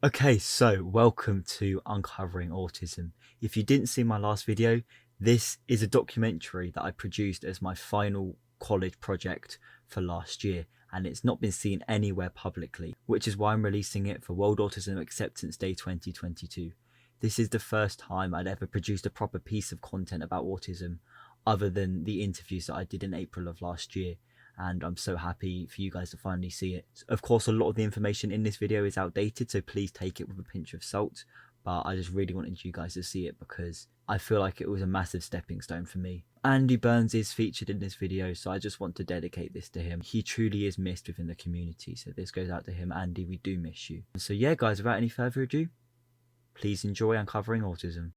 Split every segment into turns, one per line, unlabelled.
Okay, so welcome to Uncovering Autism. If you didn't see my last video, this is a documentary that I produced as my final college project for last year, and it's not been seen anywhere publicly, which is why I'm releasing it for World Autism Acceptance Day 2022. This is the first time I'd ever produced a proper piece of content about autism other than the interviews that I did in April of last year. And I'm so happy for you guys to finally see it. Of course, a lot of the information in this video is outdated, so please take it with a pinch of salt, but I just really wanted you guys to see it because I feel like it was a massive stepping stone for me. Andy Burns is featured in this video, so I just want to dedicate this to him. He truly is missed within the community, so this goes out to him. Andy, we do miss you. So yeah guys, without any further ado, please enjoy Uncovering Autism.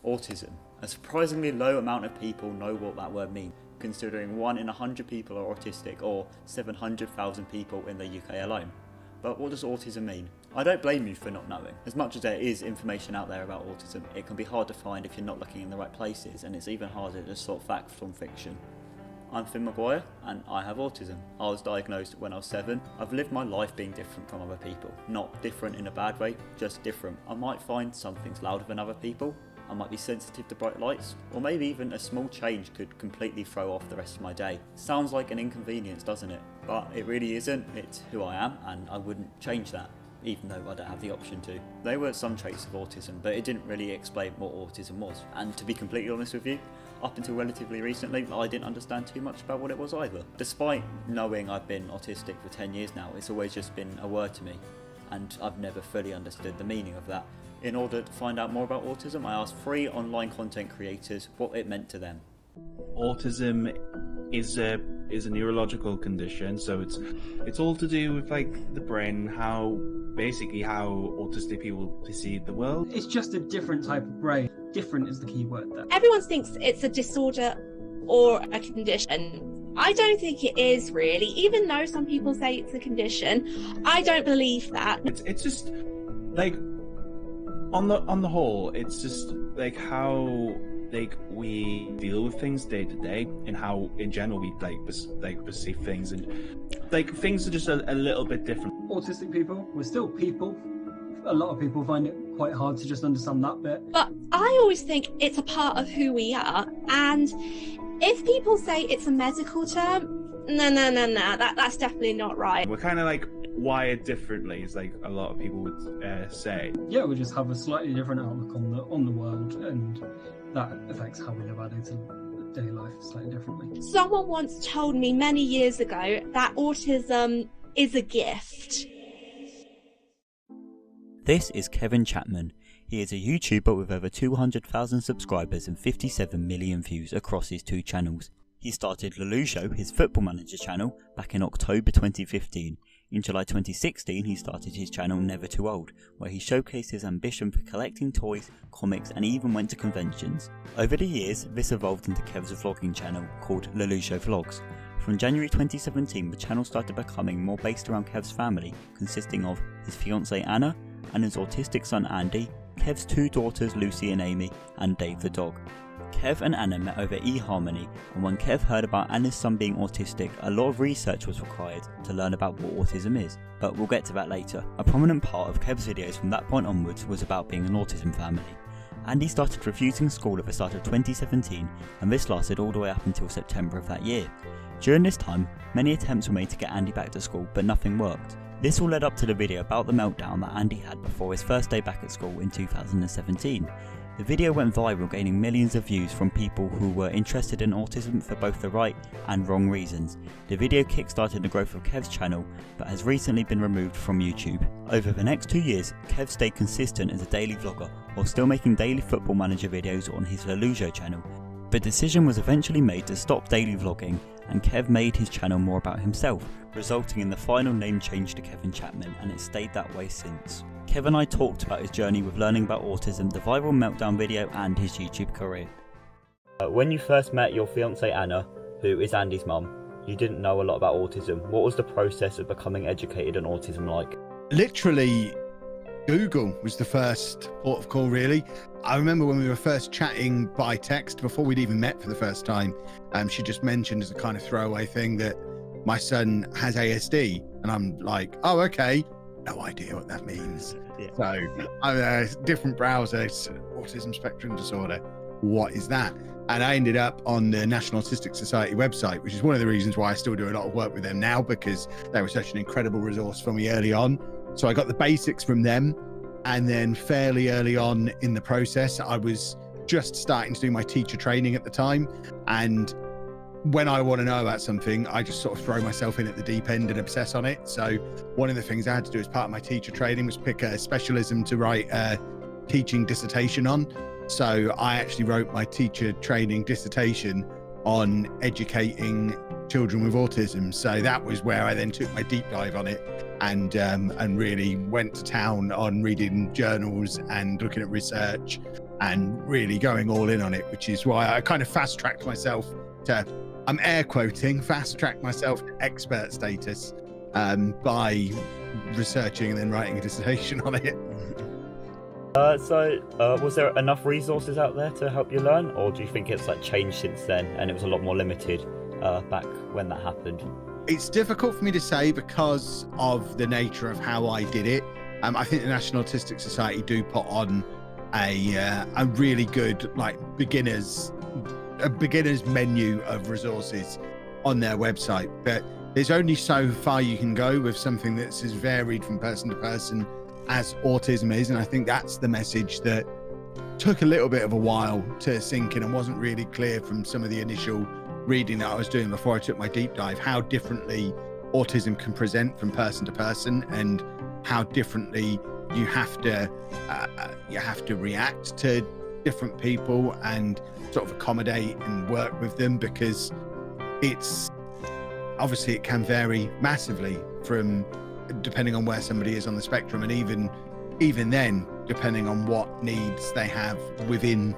Autism. A surprisingly low amount of people know what that word means, considering 1 in 100 people are autistic, or 700,000 people in the UK alone. But what does autism mean? I don't blame you for not knowing. As much as there is information out there about autism, it can be hard to find if you're not looking in the right places, and it's even harder to sort fact from fiction. I'm McGwyre, and I have autism. I was diagnosed when I was 7. I've lived my life being different from other people. Not different in a bad way, just different. I might find some things louder than other people, I might be sensitive to bright lights, or maybe even a small change could completely throw off the rest of my day. Sounds like an inconvenience, doesn't it? But it really isn't. It's who I am, and I wouldn't change that, even though I don't have the option to. There were some traits of autism, but it didn't really explain what autism was. And to be completely honest with you, up until relatively recently, I didn't understand too much about what it was either. Despite knowing I've been autistic for 10 years now, it's always just been a word to me, and I've never fully understood the meaning of that. In order to find out more about autism, I asked 3 online content creators what it meant to them.
Autism is a neurological condition, so it's all to do with like the brain, how autistic people perceive the world.
It's just a different type of brain. Different is the key word there.
Everyone thinks it's a disorder or a condition. I don't think it is really, even though some people say it's a condition. I don't believe that.
It's just like on the whole, it's just like how like we deal with things day to day, and how in general we perceive things, and like things are just a little bit different.
Autistic people, we're still people. A lot of people find it quite hard to just understand that bit.
But I always think it's a part of who we are, and if people say it's a medical term, no, that's definitely not right.
We're kind of like wired differently, as like a lot of people would say.
Yeah, we just have a slightly different outlook on the world, and that affects how we live our day-to-day life slightly differently.
Someone once told me many years ago that autism is a gift.
This is Chapman. He is a YouTuber with over 200,000 subscribers and 57 million views across his 2 channels. He started 𝗺𝗀𝘀𝗁𝗁, his football manager channel, back in October 2015. In July 2016, he started his channel Never Too Old, where he showcased his ambition for collecting toys, comics, and even went to conventions. Over the years, this evolved into Kev's vlogging channel called 𝗺𝗀𝘀𝗁𝗁𝗁𝗍𝑙𝑜gs. From January 2017, the channel started becoming more based around Kev's family, consisting of his fiancée Anna and his autistic son Andy, Kev's 2 daughters Lucy and Amy, and Dave the dog. Kev and Anna met over 𝗺𝗯𝘀𝗂𝗁, and when Kev heard about Anna's son being autistic, a lot of research was required to learn about what autism is, but we'll get to that later. A prominent part of Kev's videos from that point onwards was about being an autism family. Andy started refusing school at the start of 2017, and this lasted all the way up until September of that year. During this time, many attempts were made to get Andy back to school, but nothing worked. This all led up to the video about the meltdown that Andy had before his first day back at school in 2017. The video went viral, gaining millions of views from people who were interested in autism for both the right and wrong reasons. The video kickstarted the growth of Kev's channel, but has recently been removed from YouTube. Over the next 2 years, Kev stayed consistent as a daily vlogger, while still making daily football manager videos on his 𝗺𝗀𝘀𝗁𝗁𝗁𝗁 channel. The decision was eventually made to stop daily vlogging, and Kev made his channel more about himself, resulting in the final name change to Kevin Chapman, and it stayed that way since. Kev and I talked about his journey with learning about autism, the viral meltdown video, and his YouTube career. When you first met your fiancée Anna, who is Andy's mum, you didn't know a lot about autism. What was the process of becoming educated on autism like?
Literally, Google was the first port of call, really. I remember when we were first chatting by text, before we'd even met for the first time, she just mentioned as a kind of throwaway thing that my son has ASD. And I'm like, oh, okay. No idea what that means.
Yeah.
So, different browser, autism spectrum disorder. What is that? And I ended up on the National Autistic Society website, which is one of the reasons why I still do a lot of work with them now, because they were such an incredible resource for me early on. So I got the basics from them. And then fairly early on in the process, I was just starting to do my teacher training at the time. And when I want to know about something, I just sort of throw myself in at the deep end and obsess on it. So one of the things I had to do as part of my teacher training was pick a specialism to write a teaching dissertation on. So I actually wrote my teacher training dissertation on educating children with autism. So that was where I then took my deep dive on it and really went to town on reading journals and looking at research and really going all in on it, which is why I kind of fast-tracked myself to, I'm air quoting, fast-tracked myself to expert status by researching and then writing a dissertation on it.
Was there enough resources out there to help you learn, or do you think it's like changed since then and it was a lot more limited back when that happened?
It's difficult for me to say because of the nature of how I did it. I think the National Autistic Society do put on a really good beginners menu of resources on their website, but there's only so far you can go with something that's as varied from person to person as autism is. And I think that's the message that took a little bit of a while to sink in and wasn't really clear from some of the initial reading that I was doing before I took my deep dive, how differently autism can present from person to person and how differently you have to react to different people and sort of accommodate and work with them, because it's obviously it can vary massively from depending on where somebody is on the spectrum, and even then depending on what needs they have within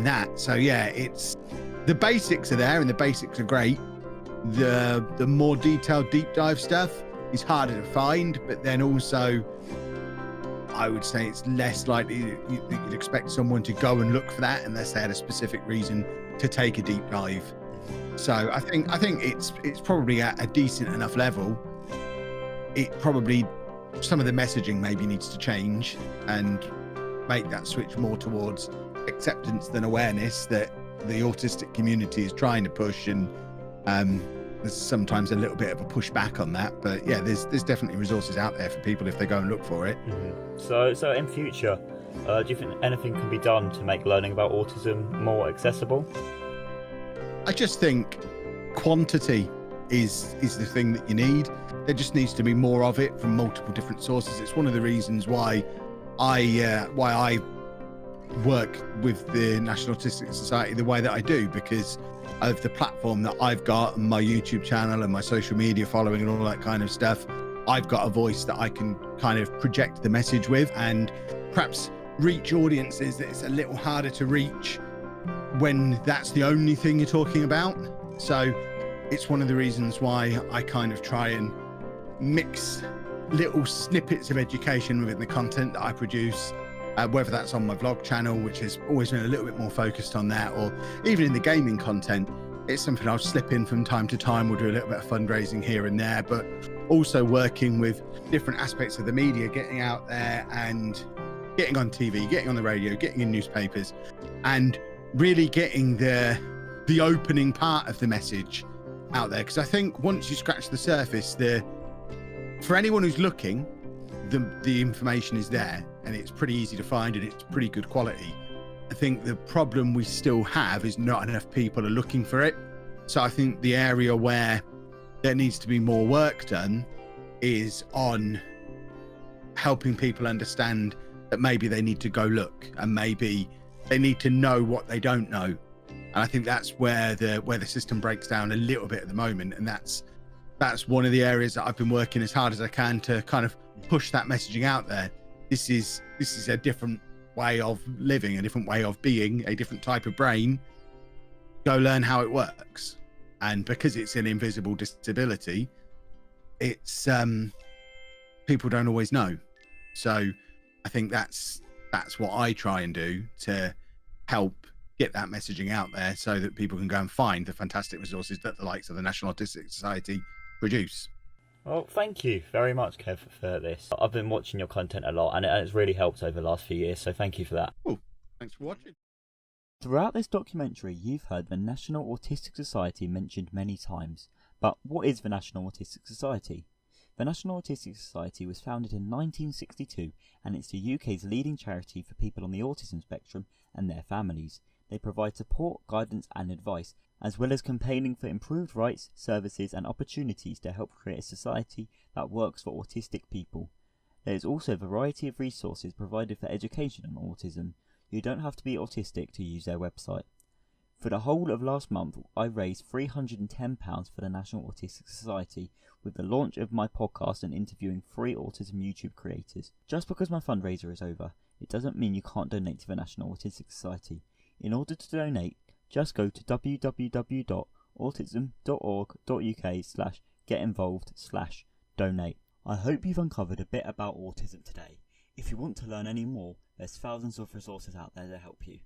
that. So yeah, it's the basics are there and the basics are great. The more detailed deep dive stuff is harder to find, but then also I would say it's less likely you'd expect someone to go and look for that unless they had a specific reason to take a deep dive. So I think it's probably at a decent enough level. It probably, some of the messaging maybe needs to change and make that switch more towards acceptance than awareness that the autistic community is trying to push, and there's sometimes a little bit of a pushback on that. But yeah, there's definitely resources out there for people if they go and look for it.
Mm-hmm. So in future, do you think anything can be done to make learning about autism more accessible?
I just think quantity is the thing that you need. There just needs to be more of it from multiple different sources. It's one of the reasons why I work with the National Autistic Society the way that I do, because of the platform that I've got and my YouTube channel and my social media following and all that kind of stuff. I've got a voice that I can kind of project the message with and perhaps reach audiences that it's a little harder to reach when that's the only thing you're talking about. So it's one of the reasons why I kind of try and mix little snippets of education within the content that I produce, whether that's on my vlog channel, which has always been a little bit more focused on that, or even in the gaming content. It's something I'll slip in from time to time. We'll do a little bit of fundraising here and there, but also working with different aspects of the media, getting out there and getting on TV, getting on the radio, getting in newspapers, and really getting the opening part of the message out there. Because I think once you scratch the surface, for anyone who's looking, the information is there and it's pretty easy to find and it's pretty good quality. I think the problem we still have is not enough people are looking for it. So I think the area where there needs to be more work done is on helping people understand that maybe they need to go look and maybe they need to know what they don't know. And I think that's where the system breaks down a little bit at the moment. And that's one of the areas that I've been working as hard as I can to kind of push that messaging out there. This is a different way of living, a different way of being, a different type of brain. Go learn how it works. and because it's an invisible disability, it's people don't always know. So I think that's what I try and do to help get that messaging out there, so that people can go and find the fantastic resources that the likes of the National Autistic Society produce.
Well, thank you very much, Kev, for this. I've been watching your content a lot, and it's really helped over the last few years, so thank you for that.
Cool. Thanks for watching.
Throughout this documentary, you've heard the National Autistic Society mentioned many times. But what is the National Autistic Society? The National Autistic Society was founded in 1962, and it's the UK's leading charity for people on the autism spectrum and their families. They provide support, guidance and advice, as well as campaigning for improved rights, services and opportunities to help create a society that works for autistic people. There is also a variety of resources provided for education on autism. You don't have to be autistic to use their website. For the whole of last month, I raised £310 for the National Autistic Society with the launch of my podcast and interviewing 3 autism YouTube creators. Just because my fundraiser is over, it doesn't mean you can't donate to the National Autistic Society. In order to donate, just go to www.autism.org.uk/getinvolved/donate. I hope you've uncovered a bit about autism today. If you want to learn any more, there's thousands of resources out there to help you.